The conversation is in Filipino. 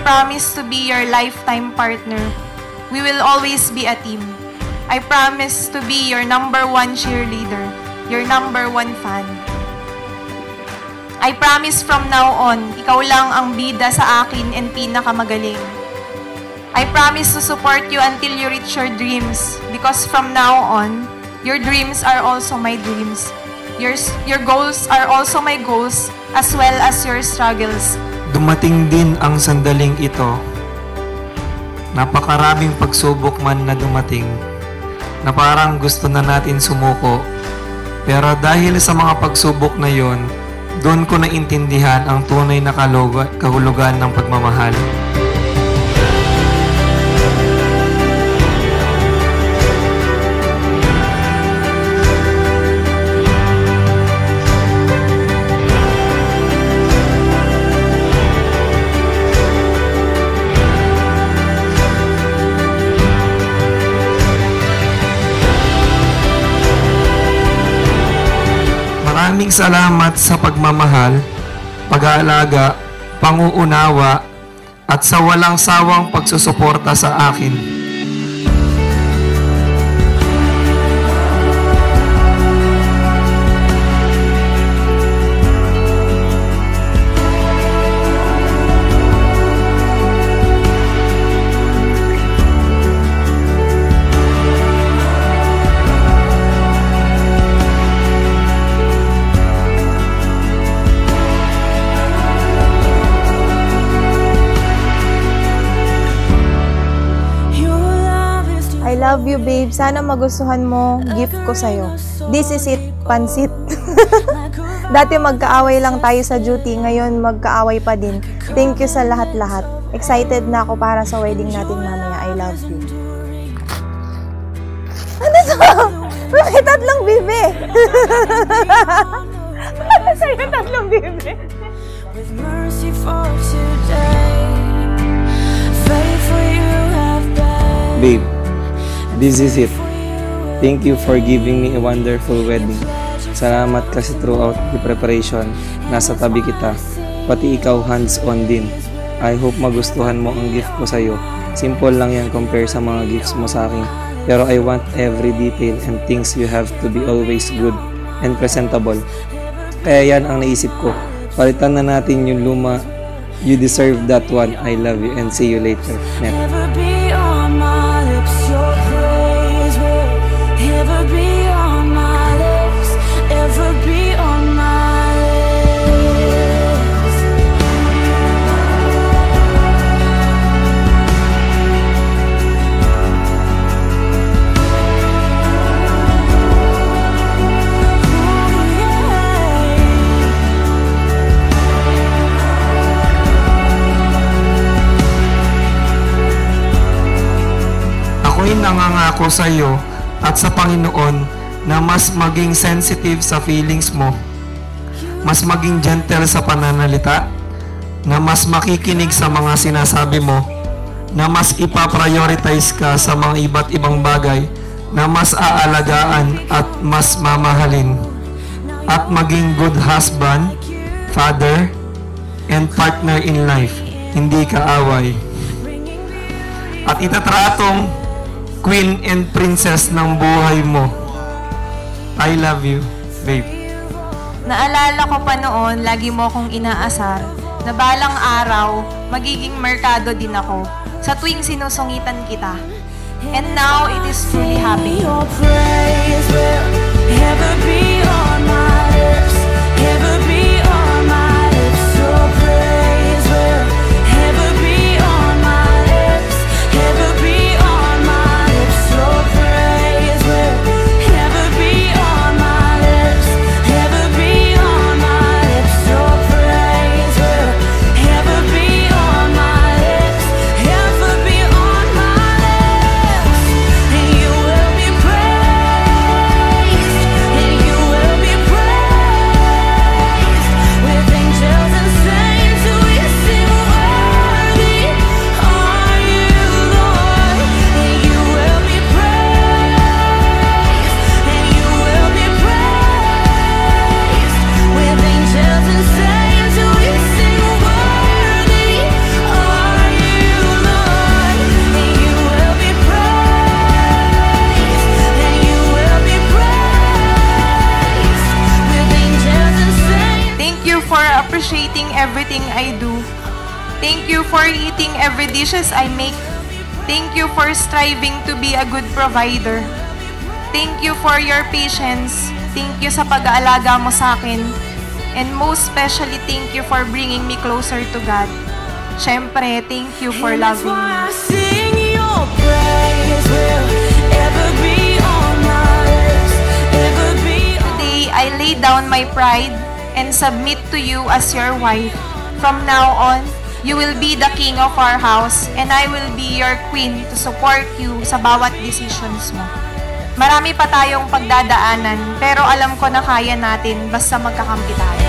promise to be your lifetime partner. We will always be a team. I promise to be your #1 cheerleader, your #1 fan. I promise from now on, ikaw lang ang bida sa akin and pinakamagaling. I promise to support you until you reach your dreams because from now on, your dreams are also my dreams. Your goals are also my goals as well as your struggles. Dumating din ang sandaling ito. Napakaraming pagsubok man na dumating na parang gusto na natin sumuko. Pero dahil sa mga pagsubok na yon, doon ko naintindihan ang tunay na kahulugan ng pagmamahal. Maraming salamat sa pagmamahal, pag-aalaga, panguunawa, at sa walang sawang pagsusuporta sa akin. I love you, babe. Sana magustuhan mo gift ko sa'yo. This is it, pansit. Dati magkaaway lang tayo sa duty, ngayon magkaaway pa din. Thank you sa lahat-lahat. Excited na ako para sa wedding natin mamaya. I love you. Ano to? May tatlong bibe. Ano sa'yo tatlong bibe? With mercy for today, faith for you have been. Babe, this is it. Thank you for giving me a wonderful wedding. Salamat kasi throughout the preparation, nasa tabi kita. Pati ikaw hands-on din. I hope magustuhan mo ang gift ko sa'yo. Simple lang yan compare sa mga gifts mo sa akin. Pero I want every detail and things you have to be always good and presentable. Kaya yan ang naisip ko. Palitan na natin yung luma. You deserve that one. I love you and see you later. Net. Ako'y nangangako sa iyo at sa Panginoon na mas maging sensitive sa feelings mo, mas maging gentle sa pananalita, na mas makikinig sa mga sinasabi mo, na mas ipaprioritize ka sa mga iba't ibang bagay, na mas aalagaan at mas mamahalin, at maging good husband, father, and partner in life, hindi kaaway. At itatratong queen and princess ng buhay mo. I love you, babe. Naalala ko pa noon, lagi mo akong inaasar, na balang araw, magiging merkado din ako sa tuwing sinusungitan kita. And now, it is truly happening. Your praise will ever be on my lips, ever be on my lips. Your praise will ever be on my lips, ever be on my lips. Your praise will ever be on my lips, ever be on my lips. Your praise will ever be on my lips, ever be on my lips. And you will be praised, and you will be praised. everything I do. Thank you for eating every dishes I make. Thank you for striving to be a good provider. Thank you for your patience. Thank you sa pag-aalaga mo sa akin. And most especially, thank you for bringing me closer to God. Siyempre, thank you for loving me. I sing your praise will ever be on my lips, ever be on. Today, I lay down my pride and submit to you as your wife. From now on, you will be the king of our house and I will be your queen to support you sa bawat decisions mo. Marami pa tayong pagdadaanan pero alam ko na kaya natin basta magkakampi tayo.